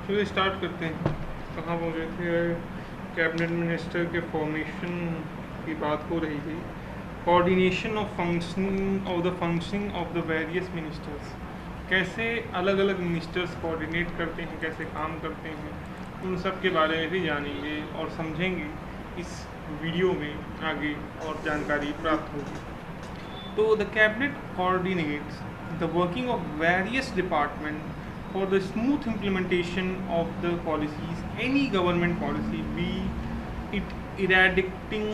चलिए स्टार्ट करते हैं। कहाँ पहुँचे थे? कैबिनेट मिनिस्टर के फॉर्मेशन की बात हो रही थी। Coordination of functioning of the various ministers, कैसे अलग अलग मिनिस्टर्स कोऑर्डिनेट करते हैं, कैसे काम करते हैं, उन सब के बारे में भी जानेंगे और समझेंगे इस वीडियो में आगे और जानकारी प्राप्त होगी। तो the cabinet coordinates the working of various department for the smooth implementation of the policies, any government policy, be it eradicating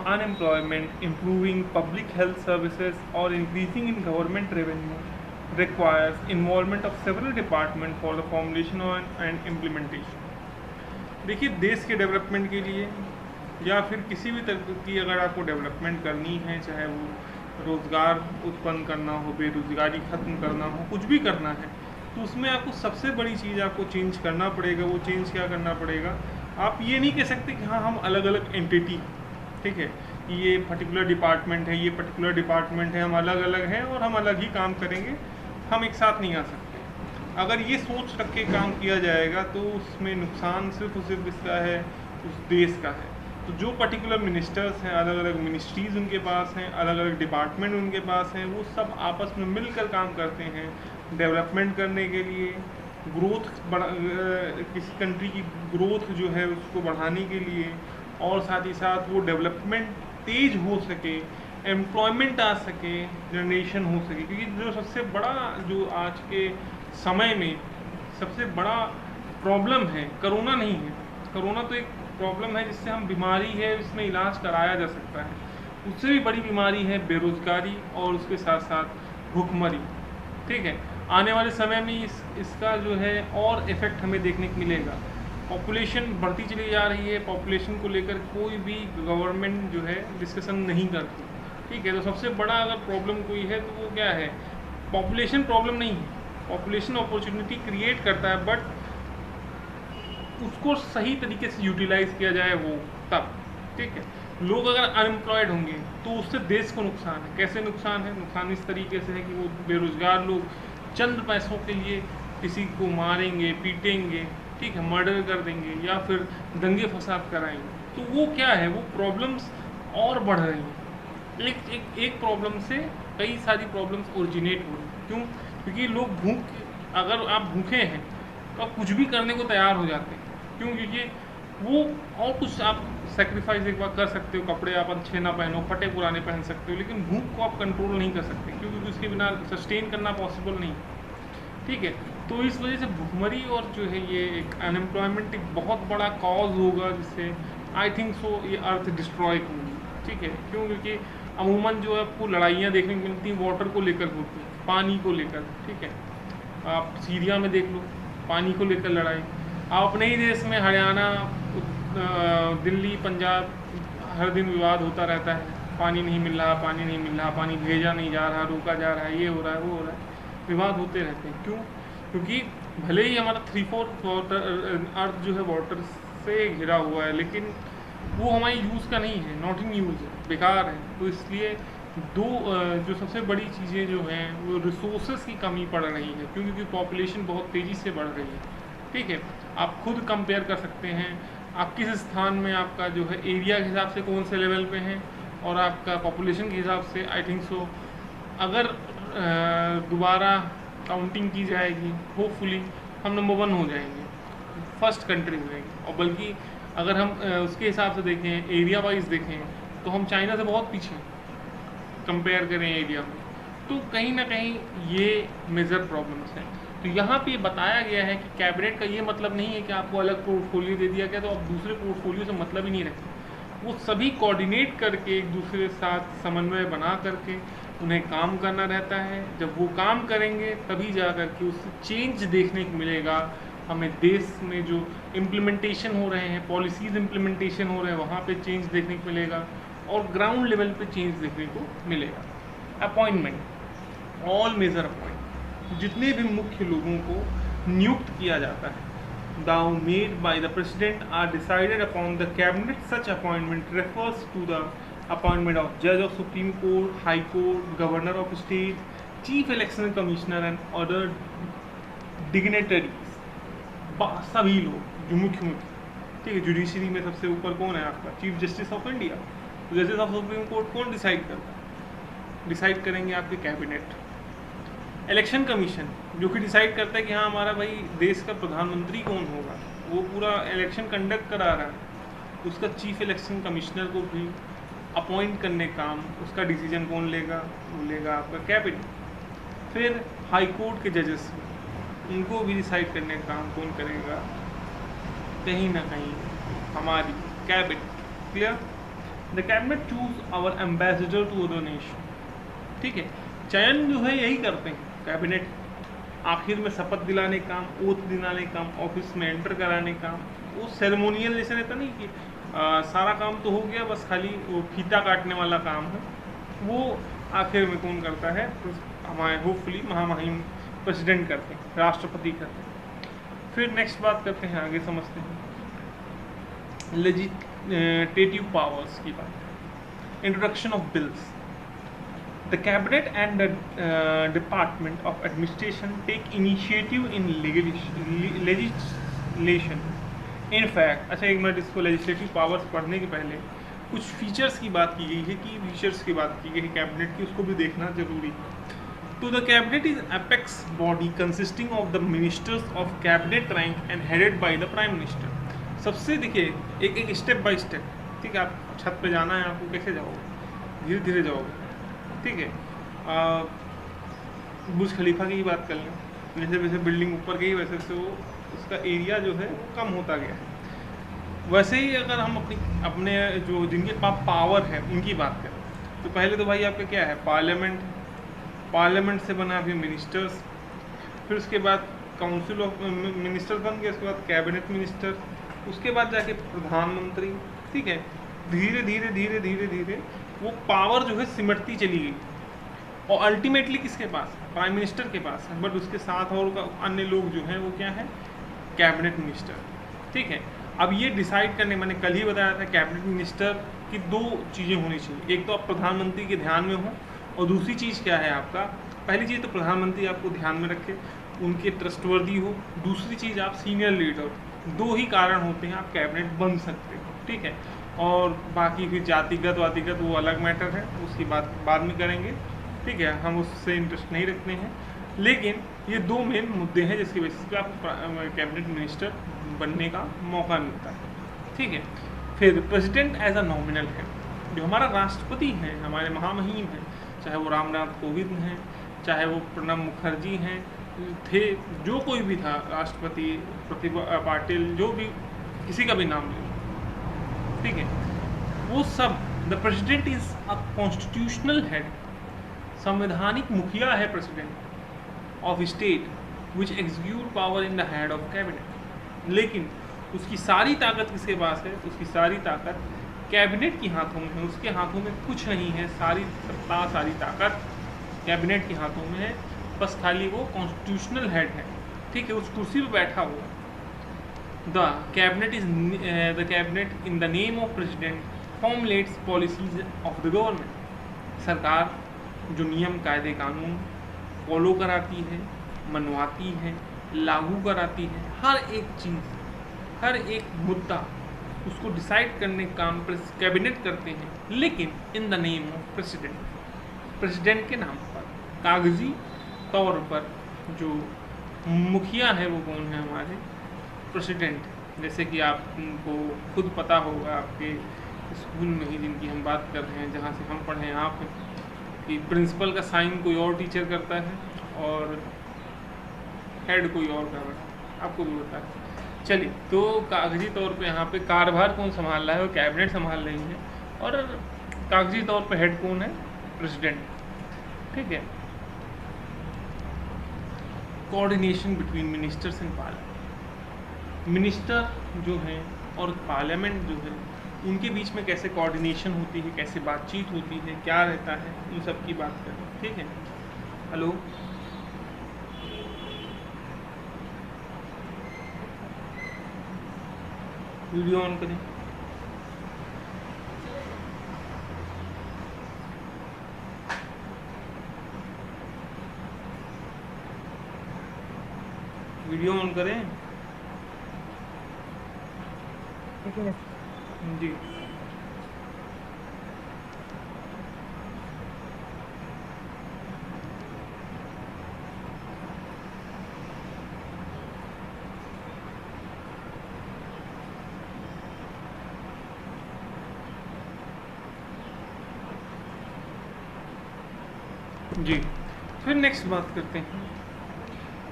unemployment, improving public health services, or increasing in government revenue, requires involvement of several departments for the formulation and implementation. देखिए, देश के development के लिए या फिर किसी भी तरह की अगर आपको डेवलपमेंट करनी है, चाहे वो रोज़गार उत्पन्न करना हो, बेरोज़गारी ख़त्म करना हो, कुछ भी करना है, तो उसमें आपको सबसे बड़ी चीज़ आपको चेंज करना पड़ेगा। वो चेंज क्या करना पड़ेगा? आप ये नहीं कह सकते कि हाँ हम अलग अलग एंटिटी, ठीक है, ये पर्टिकुलर डिपार्टमेंट है, ये पर्टिकुलर डिपार्टमेंट है, हम अलग अलग हैं और हम अलग ही काम करेंगे, हम एक साथ नहीं आ सकते। अगर ये सोच रख के काम किया जाएगा तो उसमें नुकसान सिर्फ और सिर्फ इसका है, उस देश का है। तो जो पर्टिकुलर मिनिस्टर्स हैं, अलग अलग मिनिस्ट्रीज़ उनके पास हैं, अलग अलग डिपार्टमेंट उनके पास हैं, वो सब आपस में मिलकर काम करते हैं डेवलपमेंट करने के लिए, ग्रोथ किसी कंट्री की ग्रोथ जो है उसको बढ़ाने के लिए, और साथ ही साथ वो डेवलपमेंट तेज हो सके, एम्प्लॉयमेंट आ सके, जनरेशन हो सके। क्योंकि जो सबसे बड़ा जो आज के समय में सबसे बड़ा प्रॉब्लम है, कोरोना नहीं है। कोरोना तो एक प्रॉब्लम है जिससे हम बीमारी है, इसमें इलाज कराया जा सकता है। उससे भी बड़ी बीमारी है बेरोज़गारी और उसके साथ साथ भूखमरी, ठीक है। आने वाले समय में इसका जो है और इफ़ेक्ट हमें देखने को मिलेगा। पॉपुलेशन बढ़ती चली जा रही है, पॉपुलेशन को लेकर कोई भी गवर्नमेंट जो है डिस्कशन नहीं करती, ठीक है। तो सबसे बड़ा अगर प्रॉब्लम कोई है तो वो क्या है? पॉपुलेशन प्रॉब्लम नहीं है, पॉपुलेशन अपॉर्चुनिटी क्रिएट करता है, बट उसको सही तरीके से यूटिलाइज़ किया जाए वो तब, ठीक है। लोग अगर अनएम्प्लॉयड होंगे तो उससे देश को नुकसान है। कैसे नुकसान है? नुकसान इस तरीके से है कि वो बेरोज़गार लोग चंद पैसों के लिए किसी को मारेंगे, पीटेंगे, ठीक है, मर्डर कर देंगे या फिर दंगे फसाद कराएंगे। तो वो क्या है? वो प्रॉब्लम्स और बढ़ रही हैं। एक प्रॉब्लम से कई सारी प्रॉब्लम्स ओरिजिनेट हो रही हैं। क्यों? क्योंकि लोग अगर आप भूखे हैं तो आप कुछ भी करने को तैयार हो जाते हैं। क्यों? क्योंकि वो और कुछ आप सेक्रीफाइस एक बार कर सकते हो, कपड़े आप अच्छे ना पहनो, फटे पुराने पहन सकते हो, लेकिन भूख को आप कंट्रोल नहीं कर सकते क्योंकि उसके बिना सस्टेन करना पॉसिबल नहीं, ठीक है। तो इस वजह से भूखमरी और जो है ये एक अनएम्प्लॉयमेंट एक बहुत बड़ा कॉज होगा, जिससे आई थिंक सो ये अर्थ डिस्ट्रॉय होगी, ठीक है। क्यों? क्योंकि अमूमन जो है आपको लड़ाइयाँ देखने को मिलती हैं वाटर को लेकर होती हैं, पानी को लेकर, ठीक है। आप सीरिया में देख लो, पानी को लेकर लड़ाई। आप अपने ही देश में हरियाणा, दिल्ली, पंजाब, हर दिन विवाद होता रहता है, पानी नहीं मिल रहा, पानी नहीं मिल रहा, पानी भेजा नहीं जा रहा, रोका जा रहा है, ये हो रहा है, वो हो रहा है, विवाद होते रहते हैं। क्यों? क्योंकि भले ही हमारा 3/4 अर्थ जो है वाटर से घिरा हुआ है, लेकिन वो हमारी यूज़ का नहीं है, नॉट इन यूज़ है, बेकार है। तो इसलिए जो सबसे बड़ी चीज़ें जो हैं वो रिसोर्सेज की कमी पड़ रही है, क्योंकि पॉपुलेशन बहुत तेज़ी से बढ़ रही है, ठीक है। आप खुद कंपेयर कर सकते हैं आप किस स्थान में आपका जो है एरिया के हिसाब से कौन से लेवल पे हैं और आपका पॉपुलेशन के हिसाब से। आई थिंक सो अगर दोबारा काउंटिंग की जाएगी, होपफुली हम नंबर 1 हो जाएंगे, फर्स्ट कंट्री हो जाएंगे। और बल्कि अगर हम उसके हिसाब से देखें, एरिया वाइज देखें, तो हम चाइना से बहुत पीछे कंपेयर करें एरिया में। तो कहीं ना कहीं ये मेजर प्रॉब्लम्स हैं। तो यहाँ पे बताया गया है कि कैबिनेट का ये मतलब नहीं है कि आपको अलग पोर्टफोलियो दे दिया गया तो आप दूसरे पोर्टफोलियो से मतलब ही नहीं रखते। वो सभी कोऑर्डिनेट करके एक दूसरे के साथ समन्वय बना करके उन्हें काम करना रहता है। जब वो काम करेंगे तभी जा कर के उससे चेंज देखने को मिलेगा। हमें देश में जो इम्प्लीमेंटेशन हो रहे हैं, पॉलिसीज़ इम्प्लीमेंटेशन हो रहे हैं, वहाँ पे चेंज देखने को मिलेगा और ग्राउंड लेवल पे चेंज देखने को मिलेगा। अपॉइंटमेंट, ऑल मेजर अपॉइंट, जितने भी मुख्य लोगों को नियुक्त किया जाता है, those made by the president are decided upon the cabinet. Such appointment refers to the appointment of जज of supreme court, high court, governor of state, chief election commissioner and other dignitaries, सभी लोग जो मुख्य, ठीक है। Judiciary में सबसे ऊपर कौन है आपका? Chief justice of India. तो जस्टिस ऑफ सुप्रीम कोर्ट कौन डिसाइड करता है? डिसाइड करेंगे आपके कैबिनेट। इलेक्शन कमीशन जो कि डिसाइड करता है कि हाँ हमारा भाई देश का प्रधानमंत्री कौन होगा, वो पूरा इलेक्शन कंडक्ट करा रहा है, उसका चीफ इलेक्शन कमिश्नर को भी अपॉइंट करने काम, उसका डिसीजन कौन लेगा? वो लेगा आपका कैबिनेट। फिर हाई कोर्ट के जजेस, उनको भी डिसाइड करने का काम कौन करेगा? कहीं ना कहीं हमारी cabinet. Clear? The cabinet choose our ambassador to other nation, ठीक है। चयन जो है यही करते हैं कैबिनेट, आखिर में शपथ दिलाने काम, ओथ दिलाने काम, ऑफिस में एंटर कराने काम, वो सेरेमोनियल जैसे रहता नहीं कि सारा काम तो हो गया, बस खाली वो फीता काटने वाला काम है, वो आखिर में कौन करता है? तो हमारे होपफुली महामहिम प्रेसिडेंट करते हैं, राष्ट्रपति करते हैं। फिर नेक्स्ट बात करते हैं, आगे समझते हैं लेजिस्लेटिव पावर्स की बात। Introduction of bills. The cabinet and the Department of Administration take initiative in legislation. In fact, अच्छा एक मिनट, इसको legislative powers पढ़ने के पहले कुछ फीचर्स की बात की गई है, कि फीचर्स की बात की गई है कैबिनेट की, उसको भी देखना जरूरी है। तो the cabinet is apex body consisting of the ministers of cabinet rank and headed by the prime minister. सबसे देखिए एक एक स्टेप बाय स्टेप, ठीक है। आप छत पे जाना है, आपको कैसे जाओगे? धीरे धीरे जाओगे, ठीक है। बुर्ज खलीफा की ही बात कर लें, जैसे वैसे बिल्डिंग ऊपर गई वैसे वैसे वो उसका एरिया जो है वो कम होता गया है। वैसे ही अगर हम अपने जो जिनके पास पावर है उनकी बात करें, तो पहले तो भाई आपका क्या है? पार्लियामेंट, पार्लियामेंट से बना फिर मिनिस्टर्स, फिर उसके बाद काउंसिल ऑफ मिनिस्टर्स बन गया, उसके बाद कैबिनेट मिनिस्टर, उसके बाद जाके प्रधानमंत्री, ठीक है। धीरे धीरे धीरे धीरे धीरे वो पावर जो है सिमटती चली गई, और अल्टीमेटली किसके पास? प्राइम मिनिस्टर के पास है, बट उसके साथ और अन्य लोग जो हैं वो क्या है? कैबिनेट मिनिस्टर, ठीक है। अब ये डिसाइड करने, मैंने कल ही बताया था, कैबिनेट मिनिस्टर की दो चीज़ें होनी चाहिए, एक तो आप प्रधानमंत्री के ध्यान में हो, और दूसरी चीज़ क्या है आपका? पहली चीज़ तो प्रधानमंत्री आपको ध्यान में रखे, उनके ट्रस्टवर्दी हो। दूसरी चीज़ आप सीनियर लीडर। दो ही कारण होते हैं आप कैबिनेट बन सकते हो, ठीक है। और बाकी फिर जातिगत वातिगत वो अलग मैटर है, उसकी बात बाद में करेंगे, ठीक है। हम उससे इंटरेस्ट नहीं रखते हैं, लेकिन ये दो मेन मुद्दे हैं जिसकी बेसिस पे आपको कैबिनेट मिनिस्टर बनने का मौका मिलता है, ठीक है। फिर प्रेसिडेंट एज अ नॉमिनल है, जो हमारा राष्ट्रपति हैं, हमारे महामहिम हैं, चाहे वो रामनाथ कोविंद हैं, चाहे वो प्रणब मुखर्जी हैं थे, जो कोई भी था राष्ट्रपति, प्रतिभा पाटिल, जो भी, किसी का भी नाम ले, ठीक है। वो सब, the president is a constitutional head, संवैधानिक मुखिया है president of state, which execute power in the head of cabinet. लेकिन उसकी सारी ताकत किसके पास है? उसकी सारी ताकत कैबिनेट के हाथों में है, उसके हाथों में कुछ नहीं है, सारी सत्ता सारी ताकत कैबिनेट के हाथों में है, बस खाली वो कॉन्स्टिट्यूशनल हेड है, ठीक है, उस कुर्सी पर बैठा हुआ। The cabinet in the name of president formulates policies of the government. सरकार जो नियम कायदे कानून फॉलो कराती है, मनवाती है, लागू कराती है, हर एक चीज़, हर एक मुद्दा उसको डिसाइड करने का काम कैबिनेट करते हैं, लेकिन in the name of president, president के नाम पर। कागजी तौर पर जो मुखिया है वो कौन है? हमारे प्रेसिडेंट। जैसे कि आपको खुद पता होगा, आपके स्कूल में ही जिनकी हम बात कर रहे हैं, जहाँ से हम पढ़े हैं आप, कि प्रिंसिपल का साइन कोई और टीचर करता है और हेड कोई और कर रहा है, आपको भी पता है। चलिए, तो कागजी तौर पे यहाँ पे कार्यभार कौन संभाल रहा है? वो कैबिनेट संभाल रही है, और कागजी तौर पे हेड कौन है? प्रेसिडेंट, ठीक है। Coordination between ministers and parliament, minister जो हैं और पार्लियामेंट जो है, उनके बीच में कैसे कोऑर्डिनेशन होती है, कैसे बातचीत होती है, क्या रहता है, उन सब की बात करें, ठीक है। हेलो, वीडियो ऑन करें। वीडियो ऑन करें जी। जी, फिर नेक्स्ट बात करते हैं,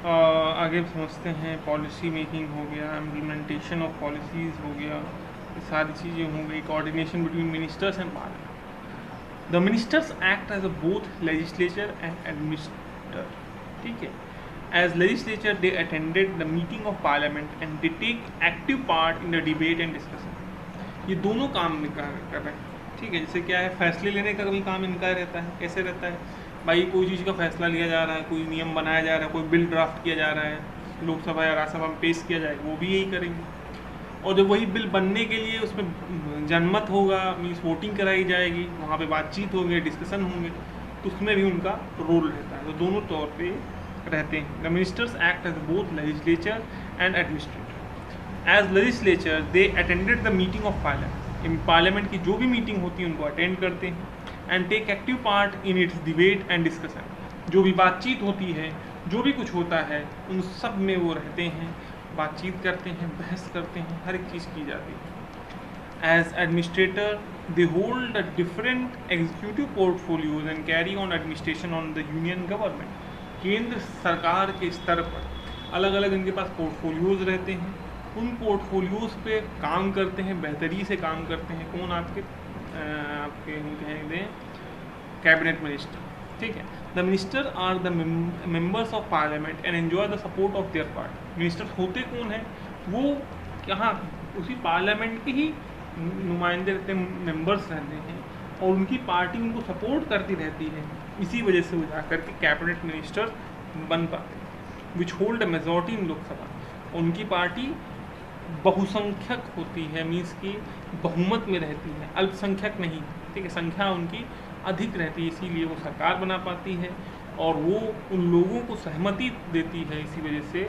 आगे समझते हैं। पॉलिसी मेकिंग हो गया, इम्प्लीमेंटेशन ऑफ पॉलिसीज़ हो गया, ये सारी चीज़ें हो गई। Coordination between ministers and parliament. The ministers act as a both legislature and administrator, ठीक है। As legislature they attended the meeting of parliament and they take active part in the debate and discussion. ये दोनों काम इनका कर रहे हैं, ठीक है। जैसे क्या है, फैसले लेने का भी काम इनका रहता है। कैसे रहता है भाई, कोई चीज़ का फैसला लिया जा रहा है, कोई नियम बनाया जा रहा है, कोई बिल ड्राफ्ट किया जा रहा है, लोकसभा या राज्यसभा में पेश किया जाए, वो भी यही करेंगे। और जब वही बिल बनने के लिए उसमें जनमत होगा, मीन्स वोटिंग कराई जाएगी, वहाँ पे बातचीत होंगे, डिस्कशन होंगे, तो उसमें भी उनका रोल रहता है। तो दोनों तौर पे रहते हैं। The ministers act as both legislature and administrator. As legislature they attended the meeting of parliament. Parliament की जो भी मीटिंग होती है उनको अटेंड करते हैं। And take active part in its debate and discussion. जो भी बातचीत होती है, जो भी कुछ होता है, उन सब में वो रहते हैं, बातचीत करते हैं, बहस करते हैं, हर एक चीज़ की जाती है। As administrator they hold the different executive portfolios and carry on administration on the union government. केंद्र सरकार के स्तर पर अलग अलग इनके पास पोर्टफोलियोज रहते हैं, उन पोर्टफोलियोज पे काम करते हैं, बेहतरी से काम करते हैं। कौन आपके कहेंगे कैबिनेट मिनिस्टर, ठीक है। The minister are the members of parliament and enjoy the support of their party. Minister होते कौन है, वो कहाँ, उसी पार्लियामेंट के ही नुमाइंदे रहते हैं, मेंबर्स रहते हैं, और उनकी पार्टी उनको सपोर्ट करती रहती है। इसी वजह से वो जाकर के कैबिनेट मिनिस्टर बन पाते हैं। विच होल्ड अ मेजॉरिटी इन लोकसभा। उनकी पार्टी बहुसंख्यक होती है, मीन्स की बहुमत में रहती है, अल्पसंख्यक नहीं, ठीक है। संख्या उनकी अधिक रहती है, इसीलिए वो सरकार बना पाती है और वो उन लोगों को सहमति देती है। इसी वजह से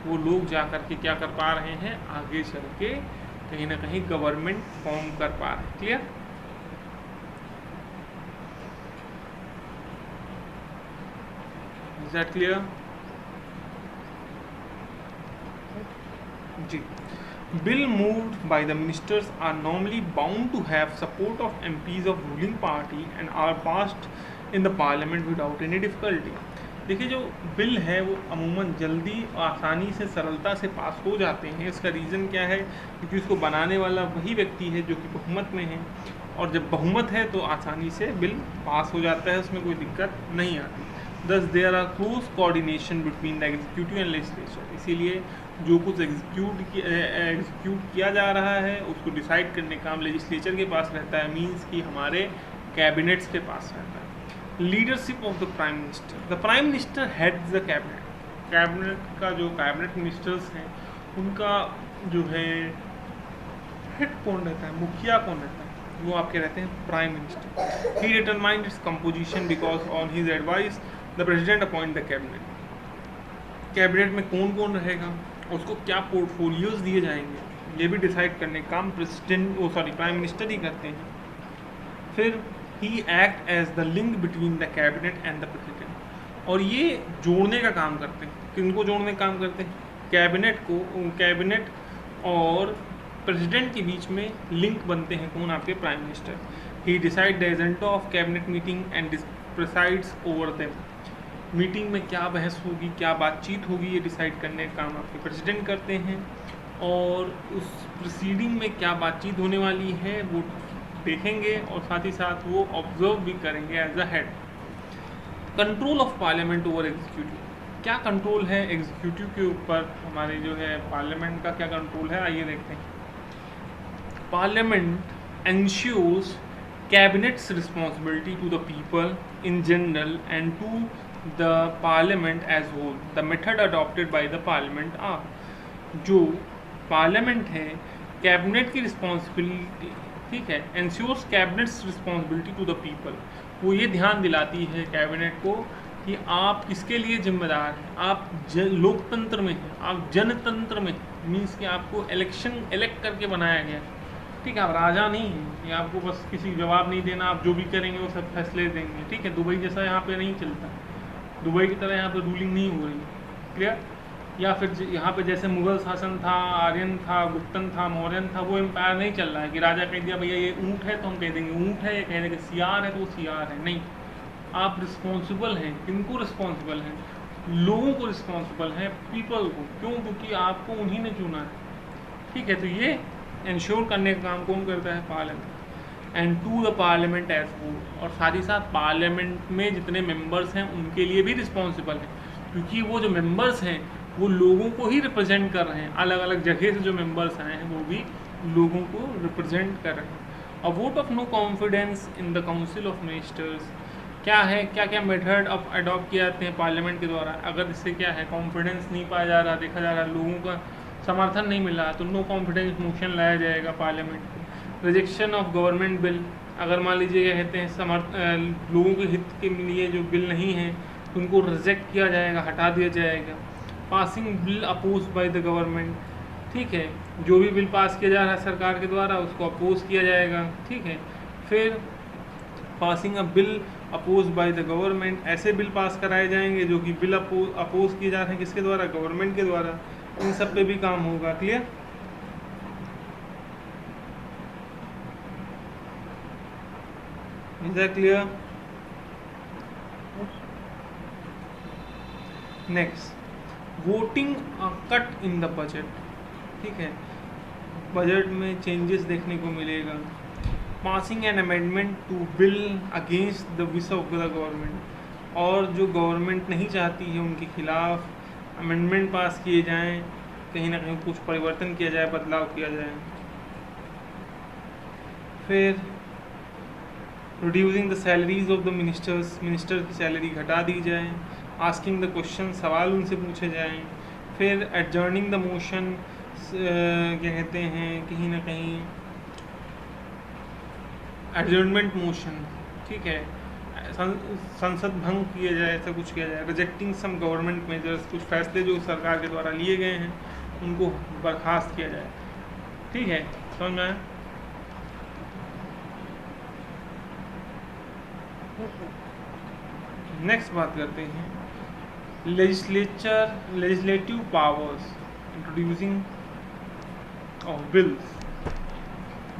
वो लोग जा कर के क्या कर पा रहे हैं, आगे चल के कहीं ना कहीं गवर्नमेंट फॉर्म कर पा रहे हैं। क्लियर? Is that clear? जी। Bill moved by the ministers are normally bound to have support of MPs of ruling party and are passed in the parliament without any difficulty। देखिए, जो bill है वो अमूमन जल्दी, आसानी से, सरलता से पास हो जाते हैं। इसका रीज़न क्या है? क्योंकि उसको बनाने वाला वही व्यक्ति है जो कि बहुमत में है, और जब बहुमत है तो आसानी से बिल पास हो जाता है, उसमें कोई दिक्कत नहीं आती। Thus there are close coordination between the executive and legislature। इसीलिए जो कुछ एग्जीक्यूट किया जा रहा है उसको डिसाइड करने का काम लेजिस्लेचर के पास रहता है, मींस कि हमारे कैबिनेट्स के पास रहता है। Leadership of the prime minister. The prime minister heads the cabinet. Cabinet का जो कैबिनेट मिनिस्टर्स हैं उनका जो है हेड कौन रहता है, मुखिया कौन रहता है, वो आपके रहते हैं prime minister. He determined its composition because on his advice the president appoint the cabinet. Cabinet में कौन कौन रहेगा, उसको क्या पोर्टफोलियोज दिए जाएंगे, ये भी डिसाइड करने का काम प्राइम मिनिस्टर ही करते हैं। फिर ही act as the link between the cabinet and the president. और ये जोड़ने का काम करते हैं। किनको जोड़ने का काम करते हैं? कैबिनेट को, कैबिनेट और प्रेसिडेंट के बीच में लिंक बनते हैं। कौन? आपके prime minister. He decide the agenda of cabinet meeting and presides over them. Meeting में क्या बहस होगी, क्या बातचीत होगी, ये डिसाइड करने का काम आपके प्रेसिडेंट करते हैं, और उस प्रोसीडिंग में क्या बातचीत होने वाली है वो देखेंगे, और साथ ही साथ वो ऑब्जर्व भी करेंगे as a head. Control of parliament over executive. क्या कंट्रोल है एग्जीक्यूटिव के ऊपर? हमारे जो है पार्लियामेंट का क्या कंट्रोल है, आइए देखते हैं। Parliament ensures cabinet's responsibility to the people in general and to the parliament as whole. The method adopted by the parliament are. जो पार्लियामेंट है, कैबिनेट की रिस्पॉन्सिबिलिटी, ठीक है, ensures cabinet's responsibility to the people. वो ये ध्यान दिलाती है कैबिनेट को कि आप किसके लिए जिम्मेदार हैं। आप लोकतंत्र में हैं, आप जनतंत्र में हैं, मीन्स कि आपको इलेक्ट करके बनाया गया है, ठीक है। आप राजा नहीं हैं, ये आपको बस किसी जवाब नहीं देना, आप जो भी करेंगे वो सब फैसले देंगे, ठीक है। दुबई जैसा यहाँ पे नहीं चलता, दुबई की तरह यहाँ पे रूलिंग नहीं हो रही, क्लियर। या फिर यहाँ पे जैसे मुगल शासन था, आर्यन था, गुप्तन था, मौर्यन था, वो एम्पायर नहीं चल रहा है कि राजा कह दिया भैया ये ऊँट है तो हम कह देंगे ऊँट है, ये कह देंगे सियार है तो वो सियार है, नहीं। आप रिस्पॉन्सिबल हैं, किनको रिस्पॉन्सिबल हैं, लोगों को रिस्पॉन्सिबल हैं, पीपल को। क्यों? क्योंकि आपको उन्हीं ने चुना है, ठीक है। तो ये इंश्योर करने का काम कौन करता है? Parliament. And to the parliament as whole, और साथ ही साथ पार्लियामेंट में जितने मेंबर्स हैं उनके लिए भी रिस्पॉन्सिबल है, क्योंकि वो जो मेंबर्स हैं वो लोगों को ही रिप्रेजेंट कर रहे हैं। अलग अलग जगह से जो मेंबर्स आए हैं वो भी लोगों को रिप्रेजेंट कर रहे हैं। A vote of no confidence in the council of ministers, क्या है, क्या क्या मेथड अब अडॉप्ट किए जाते हैं पार्लियामेंट के द्वारा। अगर इससे क्या है, कॉन्फिडेंस नहीं पाया जा रहा, देखा जा रहा लोगों का समर्थन नहीं मिल रहा, तो नो कॉन्फिडेंस मोशन लाया जाएगा पार्लियामेंट में। रिजेक्शन ऑफ गवर्नमेंट बिल, अगर मान लीजिए क्या कहते हैं लोगों के हित के लिए जो बिल नहीं है उनको रिजेक्ट किया जाएगा, हटा दिया जाएगा। Passing bill oppose by the government, ठीक है, जो भी बिल पास किया जा रहा है सरकार के द्वारा उसको अपोज किया जाएगा, ठीक है। फिर passing a bill oppose by the government, ऐसे बिल पास कराए जाएंगे जो कि बिल अपोज किए जा रहे हैं किसके द्वारा? गवर्नमेंट के द्वारा। इन सब पे भी काम होगा, clear. Is that clear? Next, voting cut in the budget, ठीक है, बजट में चेंजेस देखने को मिलेगा। Passing an amendment to bill against the wish of the government, और जो गवर्नमेंट नहीं चाहती है उनके खिलाफ अमेंडमेंट पास किए जाएं, कहीं ना कहीं कुछ परिवर्तन किया जाए, बदलाव किया जाए। फिर reducing the salaries of the ministers, minister की सैलरी घटा दी जाए। आस्किंग द क्वेश्चन, सवाल उनसे पूछे जाएं। फिर एडजर्निंग द मोशन, क्या कहते हैं, कहीं ना कहीं एडजर्नमेंट मोशन, ठीक है, संसद भंग किया जाए, ऐसा कुछ किया जाए। रिजेक्टिंग सम गवर्नमेंट मेजर्स, कुछ फैसले जो सरकार के द्वारा लिए गए हैं उनको बर्खास्त किया जाए, ठीक है, समझ में आया? नेक्स्ट बात करते हैं legislative powers, introducing of bills.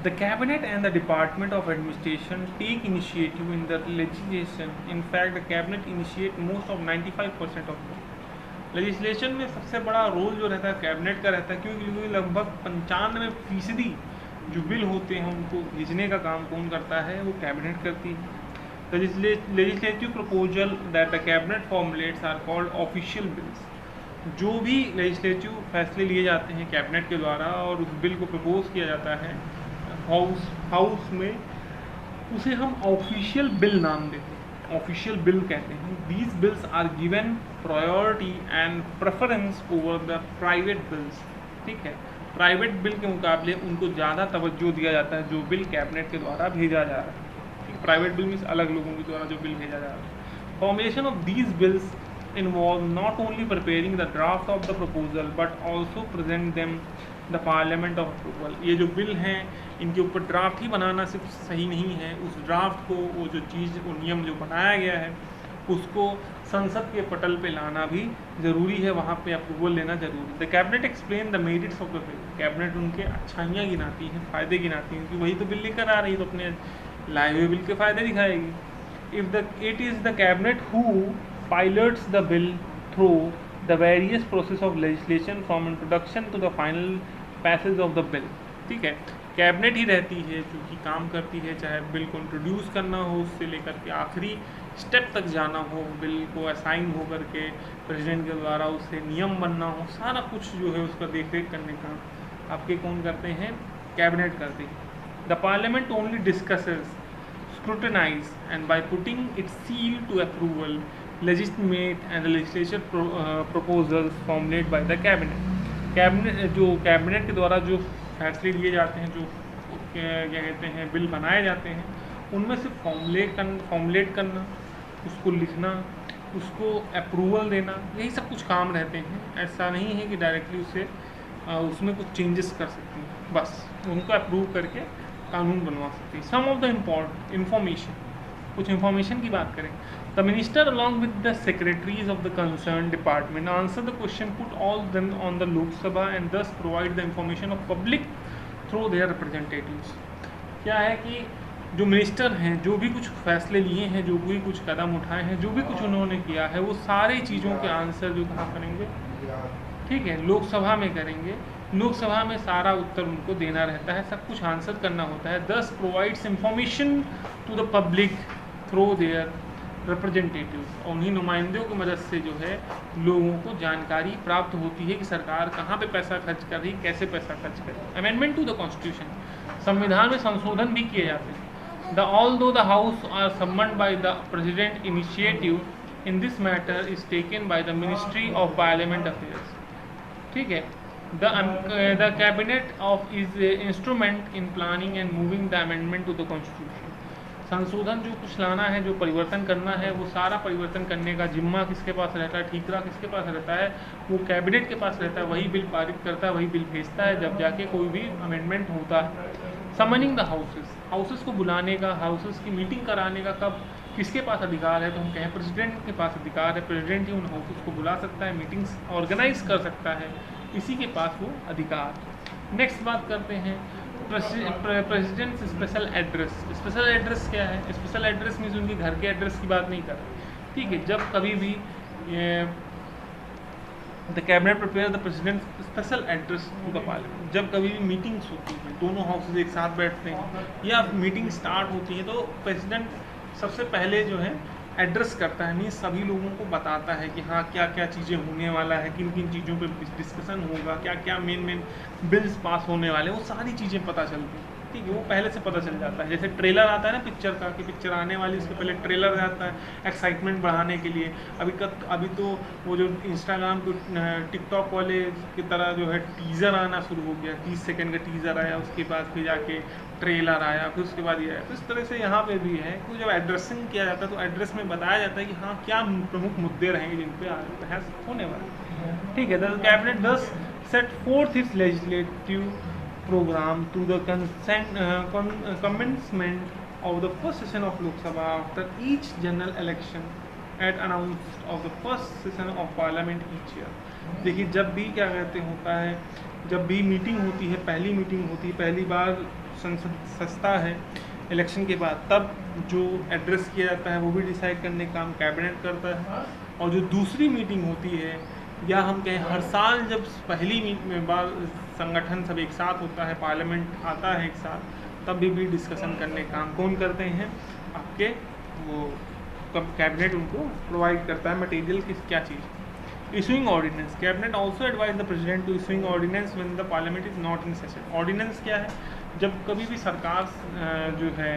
The cabinet and the department of administration take initiative in the legislation. In fact, the cabinet initiate most of 95% of them. legislation में सबसे बड़ा रोल जो रहता है कैबिनेट का रहता है, क्योंकि लगभग 95% जो बिल होते हैं उनको भेजने का काम कौन करता है? वो कैबिनेट करती है। Legislative proposal that the cabinet formulates are called official bills. जो भी लेजिस्लेटिव फैसले लिए जाते हैं कैबिनेट के द्वारा और उस बिल को प्रपोज किया जाता है हाउस में, उसे हम ऑफिशियल बिल नाम देते हैं, ऑफिशियल बिल कहते हैं। These bills are given priority and preference over the private bills, ठीक है। प्राइवेट बिल के मुकाबले उनको ज़्यादा तवज्जो दिया जाता है जो बिल कैबिनेट के द्वारा भेजा जा रहा है, ठीक। प्राइवेट बिल मीन्स अलग लोगों के द्वारा जो बिल भेजा जा रहा है। Formation of these bills involve not only preparing the draft of the proposal but also present them the parliament of approval। ये जो बिल हैं इनके ऊपर ड्राफ्ट ही बनाना सिर्फ सही नहीं है, उस ड्राफ्ट को, वो जो चीज़, वो नियम जो बनाया गया है उसको संसद के पटल पे लाना भी ज़रूरी है, वहाँ पे अप्रूवल लेना ज़रूरी है। The cabinet explain the merits of the bill, cabinet उनके अच्छाइयाँ गिनाती है, फ़ायदे गिनाती है, क्योंकि वही तो बिल लेकर आ रही है तो अपने लाए हुए बिल के फ़ायदे दिखाएगी। It is the cabinet who pilots the bill through the various process of legislation from introduction to the final passage of the bill, ठीक है। कैबिनेट ही रहती है जो कि काम करती है, चाहे बिल को इंट्रोड्यूस करना हो उससे लेकर के आखिरी स्टेप तक जाना हो, बिल को असाइन हो करके प्रेसिडेंट के द्वारा उससे नियम बनना हो, सारा कुछ जो है उसका देख रेख करने का आपके कौन करते हैं? कैबिनेट करते हैं। The parliament only discusses, scrutinize and by putting its seal to approval legitimate and legislature proposals formulated by the cabinet। जो कैबिनेट के द्वारा जो फैसले लिए जाते हैं, जो क्या कहते हैं बिल बनाए जाते हैं, उनमें से फॉर्मुलेट करना, उसको लिखना उसको अप्रूवल देना, यही सब कुछ काम रहते हैं। ऐसा नहीं है कि डायरेक्टली उसे उसमें कुछ चेंजेस कर सकती हैं, बस उनको अप्रूव करके कानून बनवा सकती है। Some of the important information, कुछ इंफॉर्मेशन की बात करें। The minister along with the secretaries of the concern department answer the question put all them on the Lok Sabha and thus provide the information of public through their representatives. क्या है कि जो minister हैं, जो भी कुछ फैसले लिए हैं, जो भी कुछ कदम उठाए हैं, जो भी कुछ उन्होंने किया है, वो सारी चीज़ों के आंसर जो कहाँ करेंगे, ठीक है, लोकसभा में करेंगे। लोकसभा में सारा उत्तर उनको देना रहता है, सब कुछ आंसर करना होता है। This provides information to the public through their representatives, और उन्हीं नुमाइंदों की मदद से जो है लोगों को जानकारी प्राप्त होती है कि सरकार कहाँ पे पैसा खर्च कर रही, कैसे पैसा खर्च कर रही। अमेंडमेंट टू द कॉन्स्टिट्यूशन, संविधान में संशोधन भी किए जाते हैं। The although the House are summoned by the President, initiative in this matter is taken by the Ministry of Parliament Affairs. ठीक है, the Cabinet of is instrument in planning and moving the amendment to the Constitution. संशोधन जो कुछ लाना है, जो परिवर्तन करना है, वो सारा परिवर्तन करने का जिम्मा किसके पास रहता है, ठीकरा किसके पास रहता है, वो कैबिनेट के पास रहता है। वही बिल पारित करता है, वही बिल भेजता है जब जाके कोई भी अमेंडमेंट होता है। समनिंग द हाउसेस, हाउसेस को बुलाने का, हाउसेस की मीटिंग कराने का कब किसके पास अधिकार है, तो हम कहें प्रेसिडेंट के पास अधिकार है। प्रेसिडेंट ही उन हाउसेस को बुला सकता है, मीटिंग्स ऑर्गेनाइज कर सकता है, इसी के पास वो अधिकार। नेक्स्ट बात करते हैं president special address. Special address क्या है? स्पेशल एड्रेस मीन्स उनके घर के एड्रेस की बात नहीं कर रहे, ठीक है। जब कभी भी the cabinet prepare the president special address to the parliament, जब कभी भी मीटिंग्स होती हैं, दोनों हाउसेज एक साथ बैठते हैं या मीटिंग स्टार्ट होती है, तो प्रेसिडेंट सबसे पहले जो है एड्रेस करता है, मीन्स सभी लोगों को बताता है कि हाँ क्या क्या चीज़ें होने वाला है, किन किन चीज़ों पे डिस्कशन होगा, क्या क्या मेन बिल्स पास होने वाले हैं, वो सारी चीज़ें पता चलती हैं, ठीक है। वो पहले से पता चल जाता है। जैसे ट्रेलर आता है ना पिक्चर का, कि पिक्चर आने वाली, उसके पहले ट्रेलर आता है एक्साइटमेंट बढ़ाने के लिए। अभी तो वो जो इंस्टाग्राम को टिकटॉक वाले की तरह जो है टीज़र आना शुरू हो गया, 30 सेकंड का टीज़र आया, उसके बाद फिर जाके ट्रेलर आया, फिर उसके बाद ये आया। तो इस तरह से यहाँ पे भी है कि जब एड्रेसिंग किया जाता है तो एड्रेस में बताया जाता है कि हाँ क्या प्रमुख मुद्दे रहेंगे जिन पे बहस होने वाले, ठीक है। द कैबिनेट दस set fourth it's legislative program to the commencement of the first session of Lok Sabha after each general election at announced of the first session of Parliament each year। देखिए जब भी क्या कहते होता है, जब भी मीटिंग होती है, पहली मीटिंग होती है, पहली बार संसद सस्ता है इलेक्शन के बाद, तब जो एड्रेस किया जाता है वो भी डिसाइड करने का काम कैबिनेट करता है। और जो दूसरी मीटिंग होती है, या हम कहें हर साल जब पहली बार संगठन सब एक साथ होता है, पार्लियामेंट आता है एक साथ, तब भी डिस्कशन करने का काम कौन करते हैं? आपके वो कैबिनेट उनको प्रोवाइड करता है मटेरियल किस क्या चीज़। Issuing ordinance, cabinet also advise the president to issuing ordinance when the parliament is not in session. Ordinance क्या है? जब कभी भी सरकार जो है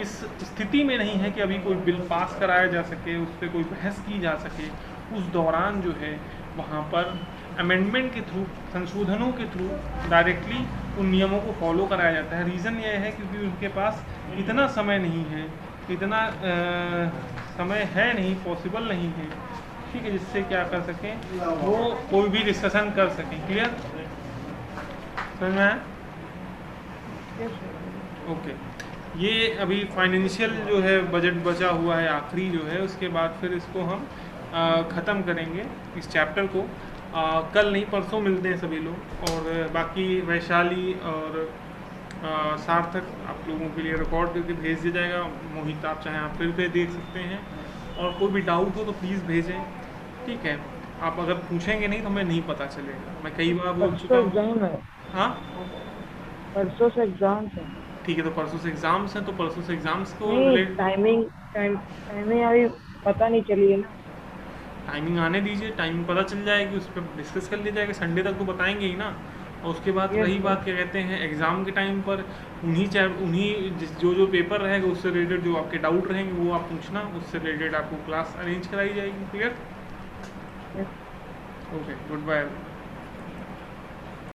इस स्थिति में नहीं है कि अभी कोई बिल पास कराया जा सके, उस पर कोई बहस की जा सके, उस दौरान जो है वहाँ पर अमेंडमेंट के थ्रू, संशोधनों के थ्रू डायरेक्टली उन नियमों को फॉलो कराया जाता है। रीज़न ये है क्योंकि उनके पास इतना समय नहीं है, इतना समय है नहीं, पॉसिबल नहीं है, ठीक है, जिससे क्या कर सकें, वो कोई भी डिस्कशन कर सकें। क्लियर? समझ में आया? ओके। ये अभी फाइनेंशियल जो है बजट बचा हुआ है आखिरी जो है, उसके बाद फिर इसको हम ख़त्म करेंगे इस चैप्टर को। कल नहीं परसों मिलते हैं सभी लोग। और बाकी वैशाली और सार्थक आप लोगों के लिए रिकॉर्ड करके भेज दिया जाएगा। मोहित आप चाहें आप फिर पे देख सकते हैं, और कोई भी डाउट हो तो प्लीज़ भेजें, ठीक है। आप अगर पूछेंगे नहीं तो हमें नहीं पता चलेगा। मैं कई बार बोल चुका हूँ। हाँ, परसों से एग्जाम्स हैं। ठीक है, तो परसों से एग्ज़ाम्स हैं, तो परसों से एग्ज़ाम्स को टाइमिंग अभी पता नहीं चली है ना। टाइमिंग आने दीजिए, टाइमिंग पता चल जाएगी, उस पर डिस्कस कर लिया जाएगा। संडे तक तो बताएंगे ही ना। और उसके बाद रही बात क्या कहते हैं एग्ज़ाम के टाइम पर, उन्हीं जो पेपर रहेगा उससे रिलेटेड जो आपके डाउट रहेंगे वो आप पूछना, उससे रिलेटेड आपको क्लास अरेंज कराई जाएगी। क्लियर? Okay, good bye.